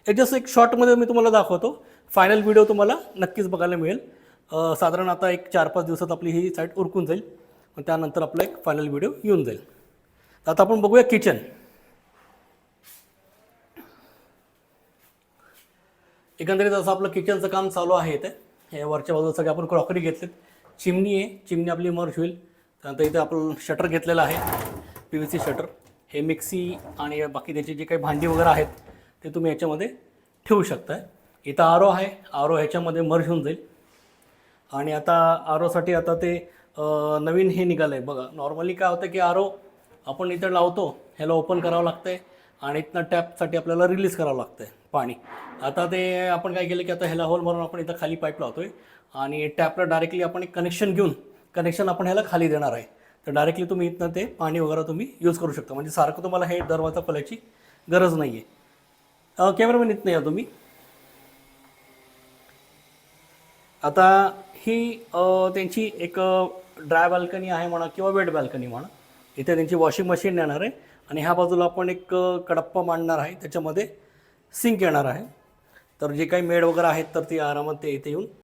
एक जस्ट एक शॉर्टमध्ये मी तुम्हाला दाखवतो. फायनल व्हिडिओ तुम्हाला नक्कीच बघायला मिळेल. साधारण आता एक 4-5 दिवसात आपली ही साईट उरकून जाईल. मग त्यानंतर आपला एक फायनल व्हिडिओ येऊन जाईल. आता आपण बघूया किचन. एकंदरीत असं आपलं किचनचं काम चालू आहे. इथे हे वरच्या बाजूला सगळे आपण क्रॉकरी घेतलेत. चिमणी आहे, चिमणी आपली मर्ज होईल. त्यानंतर इथे आपण शटर घेतलेलं आहे, PVC शटर. हे मिक्सी आणि बाकी त्याची जी काही भांडी वगैरे आहेत ते तुम्ही याच्यामध्ये ठेवू शकता. इथं आरो आहे, आरो ह्याच्यामध्ये मर्ज होऊन जाईल. आणि आता आरोसाठी आता ते नवीन हे निघालं आहे बघा. नॉर्मली काय होतं की आरो आपण इथं लावतो, ह्याला ओपन करावं लागतं आहे आणि इथनं टॅपसाठी आपल्याला रिलीज करावं लागतं आहे पाणी. आता ते आपण काय केलं की आता ह्याला होल मारून आपण इथं खाली पाईप लावतो आहे आणि टॅपला डायरेक्टली आपण एक कनेक्शन घेऊन कनेक्शन आपण ह्याला खाली देणार आहे. तर डायरेक्टली तुम्ही इथनं ते पाणी वगैरे तुम्ही यूज करू शकता. म्हणजे सारखं तुम्हाला हे दरवाजा खोलायची गरज नाही आहे. कॅमेरामॅन इथनं या तुम्ही. आता ही त्यांची एक ड्राय बाल्कनी आहे म्हणा किंवा वेट बाल्कनी म्हणा. इथे त्यांची वॉशिंग मशीन येणार आहे आणि ह्या बाजूला आपण एक कडप्पा मांडणार आहे, त्याच्यामध्ये सिंक येणार आहे. तर जे काही मेड वगैरे आहेत तर ती आरामात ते इथे येऊन